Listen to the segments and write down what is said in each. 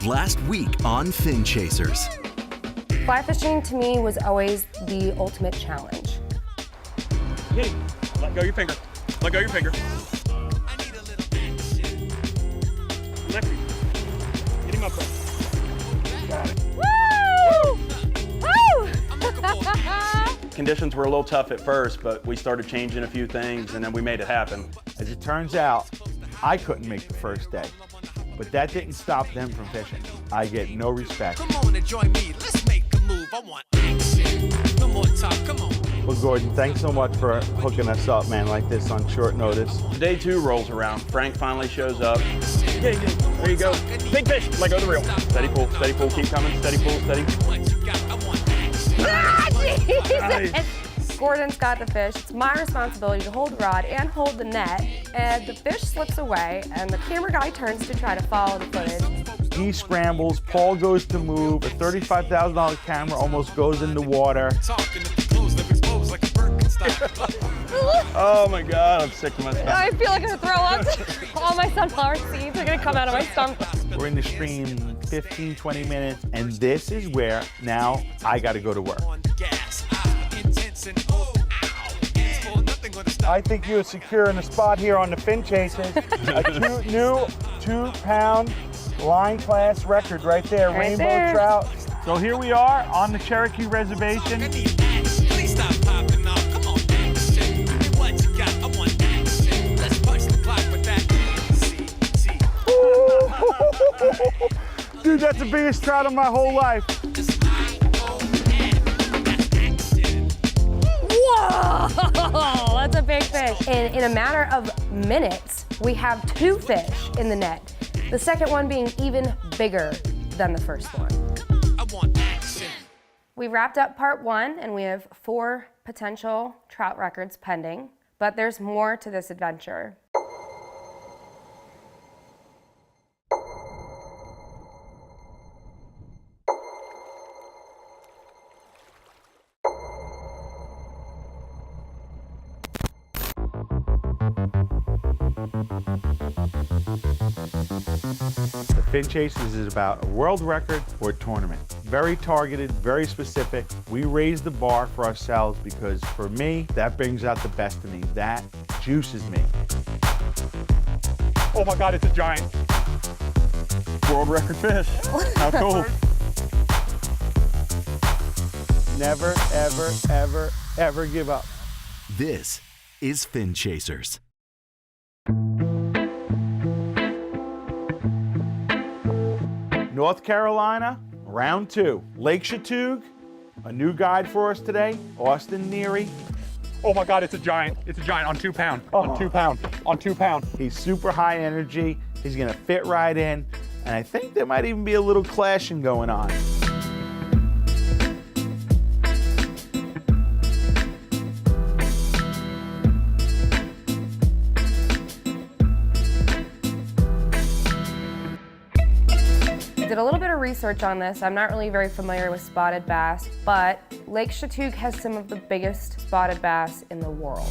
aired last week on Fin Chasers. Fly fishing to me was always the ultimate challenge. Hey, let go your finger. Let go your finger. Lefty. Get him up there. Got it. Woo! Woo! Conditions were a little tough at first, but we started changing a few things and then we made it happen. As it turns out, I couldn't make the first day, but that didn't stop them from fishing. I get no respect. Come on and join me. Let's make a move. I want action. No more talk. Come on. Well, Gordon, thanks so much for hooking us up, man, like this on short notice. Day 2 rolls around. Frank finally shows up. Yeah, there you go. Big fish. Let go of the reel. Steady pull, keep coming. Steady pull, steady. Ah, Jesus! Gordon's got the fish. It's my responsibility to hold the rod and hold the net. And the fish slips away, and the camera guy turns to try to follow the footage. He scrambles, Paul goes to move, a $35,000 camera almost goes in the water. Oh my God, I'm sick to my stomach. I feel like I'm gonna throw up. All my sunflower seeds are gonna come out of my stomach. We're in the stream 15, 20 minutes, and this is where now I gotta go to work. I think you're secure in the spot here on the Fin Chasers. A new 2-pound line class record right there, Right rainbow there. trout. So here we are on the Cherokee Reservation. Please stop popping off. Come on, action. Give me what you got. I want action. Let's punch the clock with that. Dude, that's the biggest trout of my whole life. Whoa! That's a big fish. In a matter of minutes, we have 2 fish in the net. The second one being even bigger than the first one. I want action. We wrapped up part 1, and we have 4 potential trout records pending, but there's more to this adventure. The Fin Chasers is about a world record or a tournament. Very targeted, very specific. We raise the bar for ourselves because for me, that brings out the best in me. That juices me. Oh my God, it's a giant. World record fish. How cool. Never, ever, ever, ever give up. This is Fin Chasers. North Carolina, round 2. Lake Chattooga, a new guide for us today, Austin Neary. Oh my God, it's a giant. It's a giant on 2 pound. On 2 pound. On 2 pound. He's super high energy. He's gonna fit right in. And I think there might even be a little clashing going on. Did a little bit of research on this. I'm not really very familiar with spotted bass, but Lake Chattooga has some of the biggest spotted bass in the world.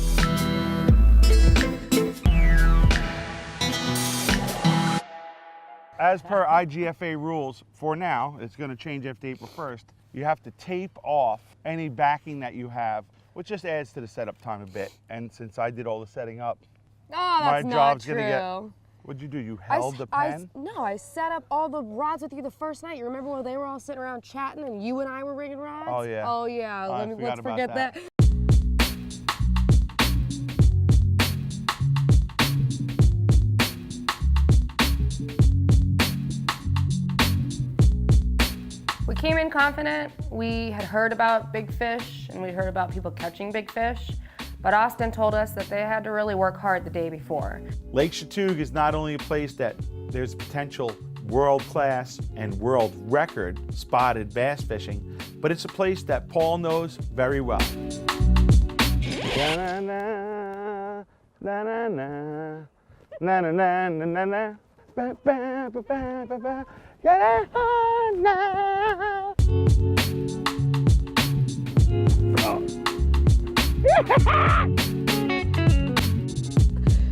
As per IGFA rules, for now, it's gonna change after April 1st, you have to tape off any backing that you have, which just adds to the setup time a bit. And since I did all the setting up, Oh, my that's job's not gonna get. true. What'd you do? You held the pen? No, I set up all the rods with you the first night. You remember when they were all sitting around chatting and you and I were rigging rods? Oh, yeah. Oh, yeah. Let's forget that. We came in confident. We had heard about big fish and we'd heard about people catching big fish. But Austin told us that they had to really work hard the day before. Lake Chattooga is not only a place that there's potential world-class and world record spotted bass fishing, but it's a place that Paul knows very well. Na-na-na, na-na-na, na-na-na, ba-ba-ba-ba-ba-ba, ya-na-na.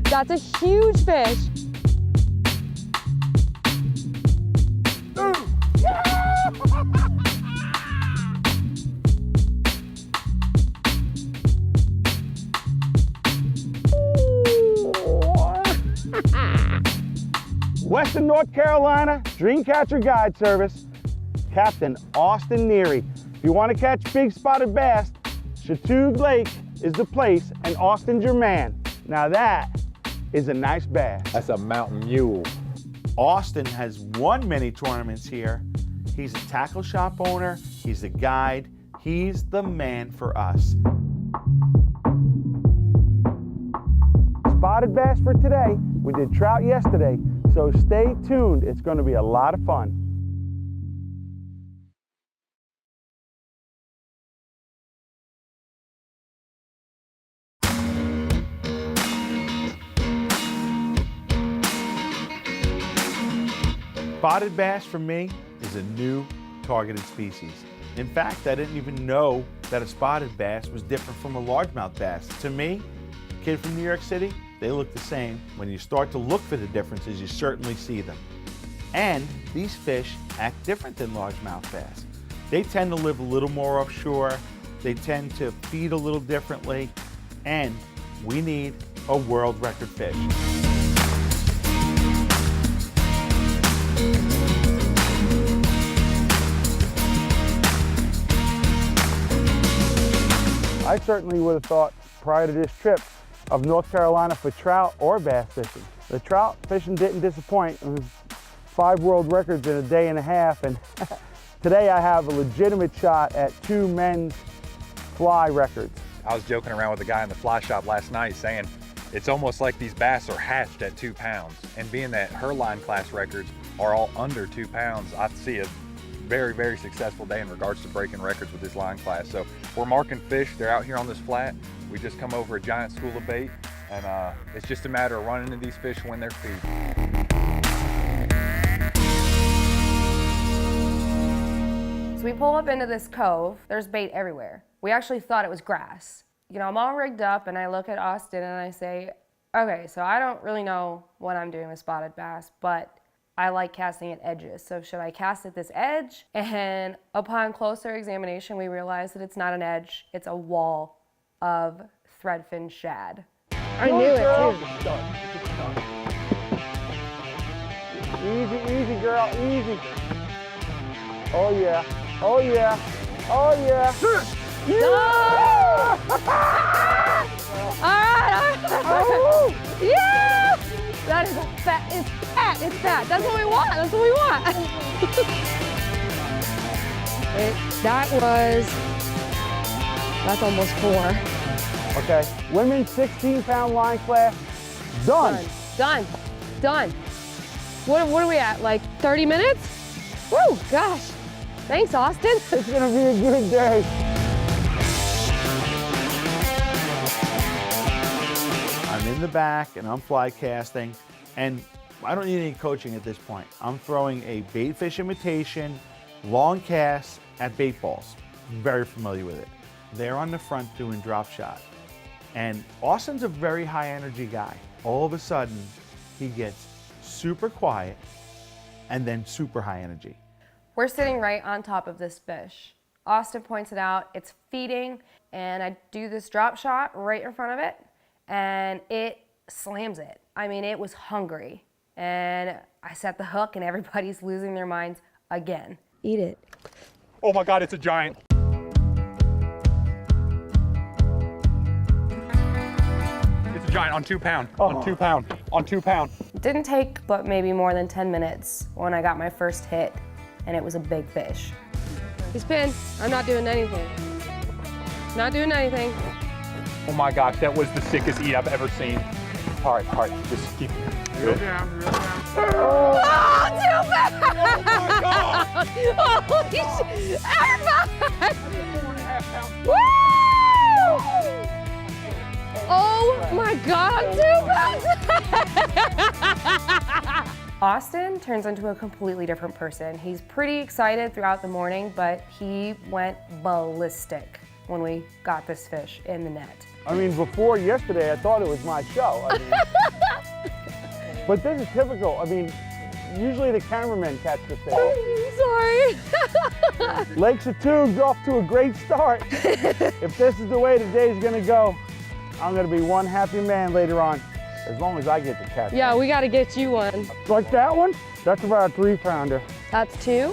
That's a huge fish. Western North Carolina Dreamcatcher Guide Service, Captain Austin Neary. If you want to catch big spotted bass, Chateau Lake is the place, and Austin's your man. Now that is a nice bass. That's a mountain mule. Austin has won many tournaments here. He's a tackle shop owner, he's a guide, he's the man for us. Spotted bass for today. We did trout yesterday, so stay tuned. It's going to be a lot of fun. Spotted bass for me is a new targeted species. In fact, I didn't even know that a spotted bass was different from a largemouth bass. To me, a kid from New York City, they look the same. When you start to look for the differences, you certainly see them. And these fish act different than largemouth bass. They tend to live a little more offshore, they tend to feed a little differently, and we need a world record fish. I certainly would have thought prior to this trip of North Carolina for trout or bass fishing. The trout fishing didn't disappoint. It was 5 world records in a day and a half, and today I have a legitimate shot at 2 men's fly records. I was joking around with a guy in the fly shop last night saying it's almost like these bass are hatched at 2 pounds. And being that her line class records are all under 2 pounds, I see a very, very successful day in regards to breaking records with this line class. So we're marking fish. They're out here on this flat. We just come over a giant school of bait, and it's just a matter of running into these fish when they're feeding. So we pull up into this cove. There's bait everywhere. We actually thought it was grass. You know, I'm all rigged up, and I look at Austin and I say, okay, so I don't really know what I'm doing with spotted bass, but I like casting at edges, so should I cast at this edge? And upon closer examination, we realized that it's not an edge, it's a wall of threadfin shad. I knew it too. Easy, easy, girl, easy. Oh yeah, oh yeah, oh yeah. No! All right. Oh. Yeah! That is a fat, it's fat. That's what we want, that's what we want. That's almost 4. Okay, women's 16-pound line class, done. Done. What are we at, like 30 minutes? Woo, gosh. Thanks, Austin. It's gonna be a good day. I'm in the back and I'm fly casting, and I don't need any coaching at this point. I'm throwing a bait fish imitation, long cast at bait balls. I'm very familiar with it. They're on the front doing drop shot. And Austin's a very high energy guy. All of a sudden, he gets super quiet and then super high energy. We're sitting right on top of this fish. Austin points it out, it's feeding, and I do this drop shot right in front of it, and it slams it. I mean, it was hungry. And I set the hook, and everybody's losing their minds again. Eat it. Oh my God, it's a giant. It's a giant on 2 pound, on 2 pound, on 2 pound. It didn't take but maybe more than 10 minutes when I got my first hit, and it was a big fish. He's pinned. I'm not doing anything. Not doing anything. Oh my gosh, that was the sickest eat I've ever seen. All right, just keep Reel down, reel down. Oh, too bad! Oh my God! Holy shit! Everybody! Woo! Oh my God, I'm too bad! Austin turns into a completely different person. He's pretty excited throughout the morning, but he went ballistic when we got this fish in the net. I mean, before yesterday, I thought it was my show. I mean, but this is typical. I mean, usually the cameramen catch the fish. Sorry. Lake Chateau's off to a great start. If this is the way the day's gonna go, I'm gonna be one happy man later on. as long as I get to catch Yeah, them. we got to get you one. Like that one? That's about a 3-pounder. That's 2?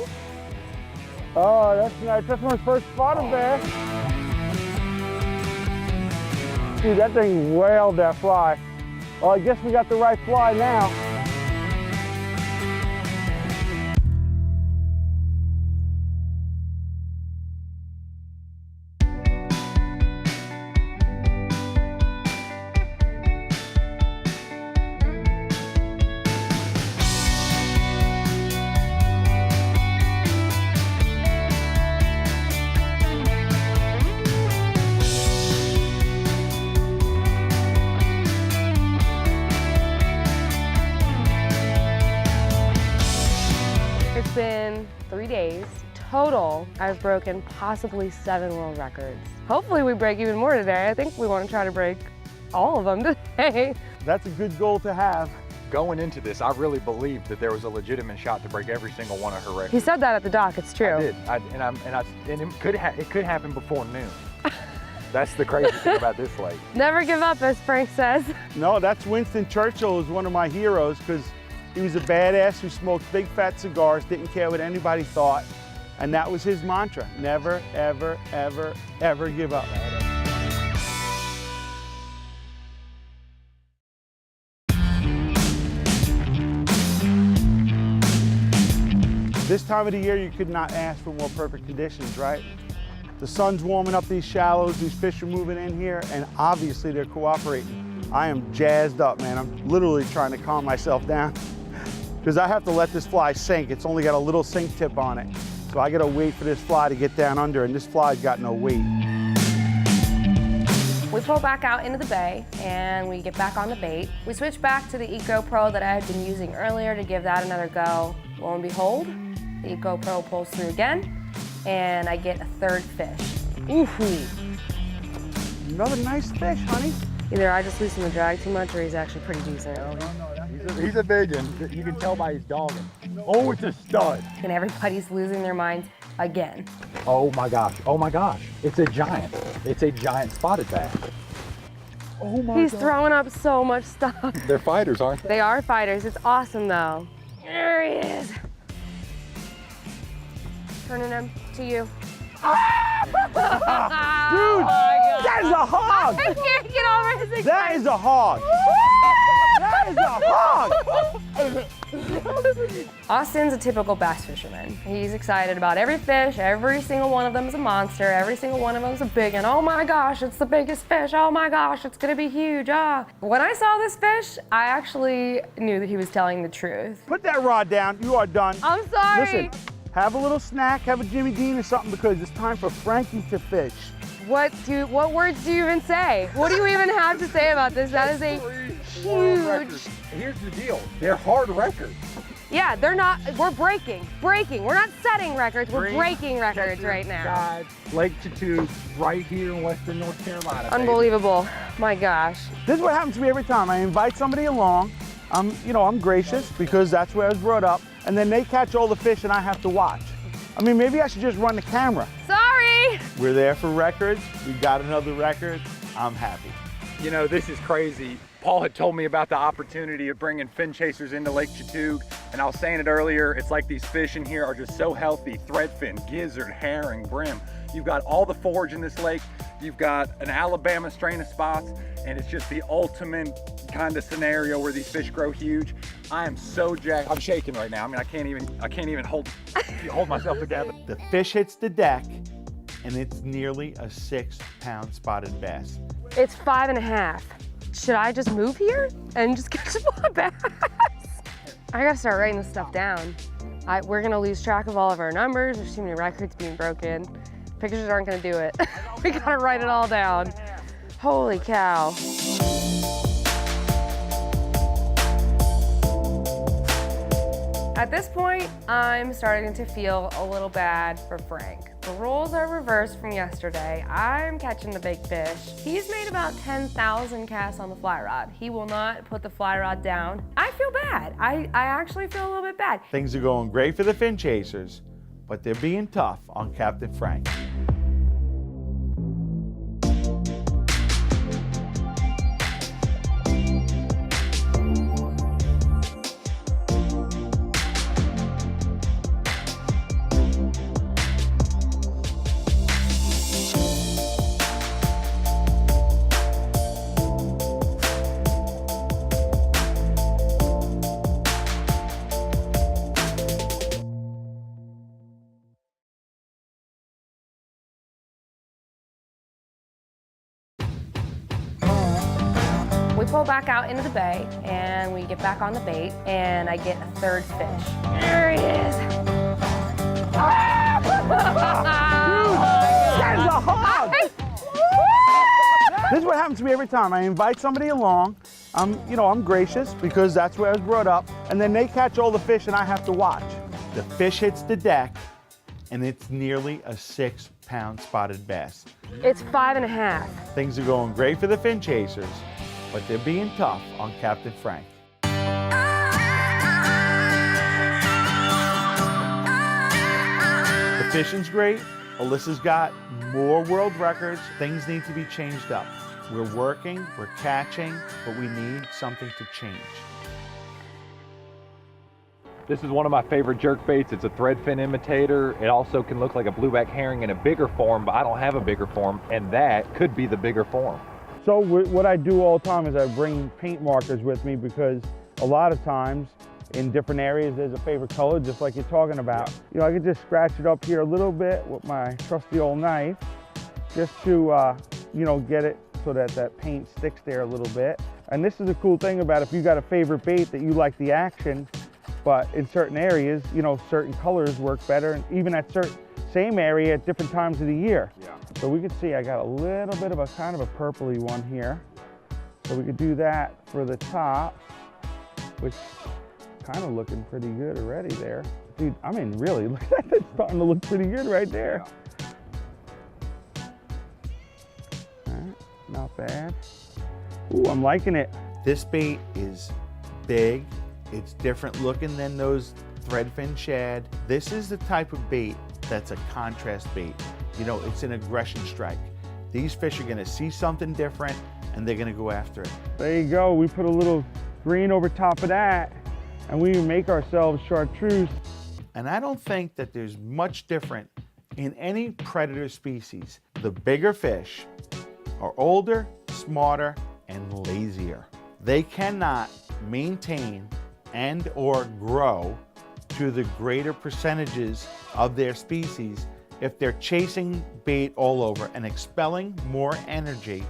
Oh, that's nice. That's my first spotted bass. Dude, that thing whaled that fly. Well, I guess we got the right fly now. It's been 3 days. Total, I've broken possibly 7 world records. Hopefully we break even more today. I think we want to try to break all of them today. That's a good goal to have. Going into this, I really believed that there was a legitimate shot to break every single one of her records. He said that at the dock, it's true. I did, and it could happen before noon. That's the crazy thing about this lake. Never give up, as Frank says. No, that's Winston Churchill, who's one of my heroes, because he was a badass who smoked big fat cigars, didn't care what anybody thought, and that was his mantra. Never, ever, ever, ever give up. This time of the year, you could not ask for more perfect conditions, right? The sun's warming up these shallows, these fish are moving in here, and obviously they're cooperating. I am jazzed up, man. I'm literally trying to calm myself down because I have to let this fly sink. It's only got a little sink tip on it. So I gotta wait for this fly to get down under, and this fly's got no weight. We pull back out into the bay and we get back on the bait. We switch back to the Eco Pro that I had been using earlier to give that another go. Lo and behold, the Eco Pro pulls through again and I get a 3rd fish. Ooh-hoo. Another nice fish, honey. Either I just loosen the drag too much or he's actually pretty decent. He's a big one. You can tell by his dogging. Oh, it's a stud. And everybody's losing their minds again. Oh my gosh. Oh my gosh. It's a giant. It's a giant spotted bass. Oh my He's God. throwing up so much stuff. They're fighters, aren't they? They are fighters. It's awesome though. There he is. Turning him to you. Dude, Oh my God. that is a hog! I can't get over his excitement. That is a hog! That is a hog! Austin's a typical bass fisherman. He's excited about every fish. Every single one of them is a monster. Every single one of them is a big one. Oh my gosh, it's the biggest fish. Oh my gosh, it's gonna be huge. Ah. When I saw this fish, I actually knew that he was telling the truth. Put that rod down. You are done. I'm sorry. Listen, have a little snack, have a Jimmy Dean or something, because it's time for Frankie to fish. What words do you even say? What do you even have to say about this? That is a huge. Here's the deal. They're hard records. Yeah, they're not. We're breaking. We're not setting records. We're breaking records right now. God, Lake Chattooga, right here in Western North Carolina. baby. Unbelievable. My gosh. This is what happens to me every time. I invite somebody along. I'm gracious because that's where I was brought up, and then they catch all the fish and I have to watch. I mean, maybe I should just run the camera. Sorry. We're there for records. We got another record. I'm happy. You know, this is crazy. Paul had told me about the opportunity of bringing fin chasers into Lake Chattooga, and I was saying it earlier, it's like these fish in here are just so healthy. Threadfin, gizzard, herring, brim. You've got all the forage in this lake. You've got an Alabama strain of spots, and it's just the ultimate kind of scenario where these fish grow huge. I am so jacked. I'm shaking right now. I mean, I can't even hold myself together. The fish hits the deck, and it's nearly a 6-pound spotted bass. It's 5.5. Should I just move here and just catch a bass? I gotta start writing this stuff down. We're gonna lose track of all of our numbers. There's too many records being broken. Pictures aren't gonna do it. We gotta write it all down. Holy cow. At this point, I'm starting to feel a little bad for Frank. The roles are reversed from yesterday. I'm catching the big fish. He's made about 10,000 casts on the fly rod. He will not put the fly rod down. I feel bad. I actually feel a little bit bad. Things are going great for the fin chasers, but they're being tough on Captain Frank. pull back out into the bay and we get back on the bait and I get a third fish. There he is. That is a hog! This is what happens to me every time. I invite somebody along. I'm gracious because that's where I was brought up. And then they catch all the fish and I have to watch. The fish hits the deck and it's nearly a 6-pound spotted bass. It's 5.5. Things are going great for the fin chasers, but they're being tough on Captain Frank. The fishing's great. Alyssa's got more world records. Things need to be changed up. We're working, we're catching, but we need something to change. This is one of my favorite jerk baits. It's a threadfin imitator. It also can look like a blueback herring in a bigger form, but I don't have a bigger form, and that could be the bigger form. So what I do all the time is I bring paint markers with me because a lot of times in different areas there's a favorite color, just like you're talking about. You know, I can just scratch it up here a little bit with my trusty old knife just to, get it so that that paint sticks there a little bit. And this is a cool thing about if you got a favorite bait that you like the action, but in certain areas, certain colors work better, and even at same area at different times of the year. Yeah. So we can see I got a little bit of a kind of a purpley one here. So we could do that for the top, which kind of looking pretty good already there. Dude, really, look at that, that's starting to look pretty good right there. Yeah. All right, not bad. Ooh, I'm liking it. This bait is big. It's different looking than those threadfin shad. This is the type of bait that's a contrast bait. It's an aggression strike. These fish are gonna see something different and they're gonna go after it. There you go, we put a little green over top of that and we make ourselves chartreuse. And I don't think that there's much different in any predator species. The bigger fish are older, smarter, and lazier. They cannot maintain and or grow to the greater percentages of their species if they're chasing bait all over and expelling more energy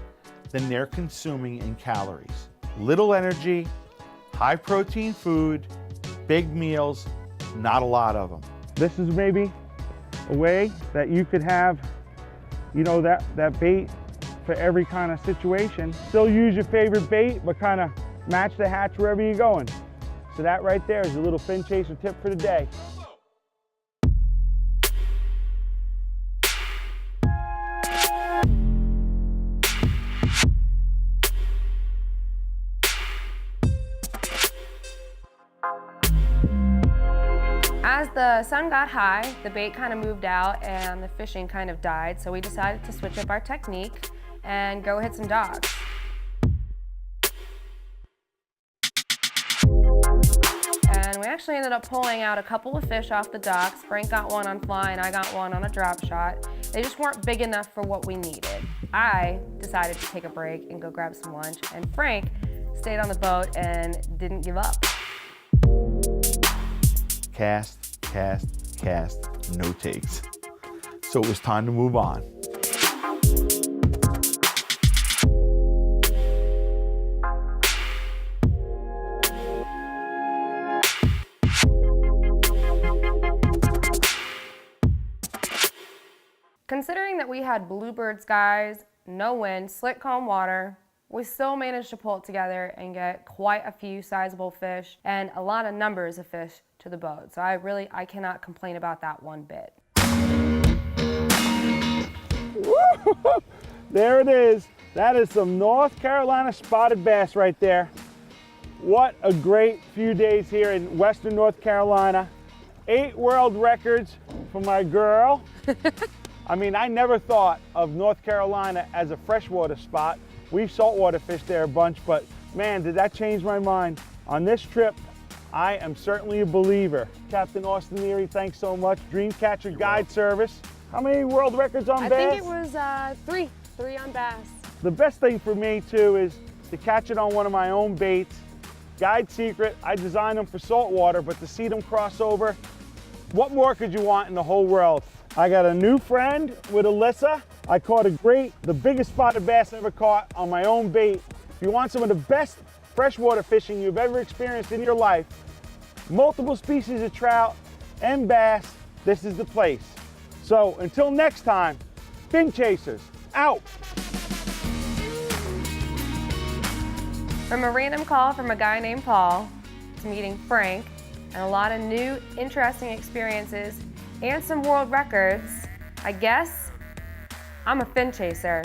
than they're consuming in calories. Little energy, high protein food, big meals, not a lot of them. This is maybe a way that you could have, that bait for every kind of situation. Still use your favorite bait, but kind of match the hatch wherever you're going. So that right there is a little fin chaser tip for the day. As the sun got high, the bait kind of moved out and the fishing kind of died, so we decided to switch up our technique and go hit some dogs. And we actually ended up pulling out a couple of fish off the docks. Frank got one on fly and I got one on a drop shot. They just weren't big enough for what we needed. I decided to take a break and go grab some lunch, and Frank stayed on the boat and didn't give up. Cast, cast, cast, no takes. So it was time to move on. Considering that we had bluebird skies, no wind, slick calm water, we still managed to pull it together and get quite a few sizable fish and a lot of numbers of fish to the boat. So I cannot complain about that one bit. There it is. That is some North Carolina spotted bass right there. What a great few days here in Western North Carolina. 8 world records for my girl. I never thought of North Carolina as a freshwater spot. We've saltwater fished there a bunch, but man, did that change my mind. On this trip, I am certainly a believer. Captain Austin Neary, thanks so much. Dreamcatcher Guide Service. How many world records on bass? I think it was 3 on bass. The best thing for me too is to catch it on one of my own baits. Guide secret, I designed them for saltwater, but to see them cross over, what more could you want in the whole world? I got a new friend with Alissa. I caught the biggest spotted bass I ever caught on my own bait If you want some of the best freshwater fishing you've ever experienced in your life, multiple species of trout and bass, this is the place. So until next time, fin chasers, out. From a random call from a guy named Paul to meeting Frank and a lot of new, interesting experiences and some world records, I guess I'm a fin chaser.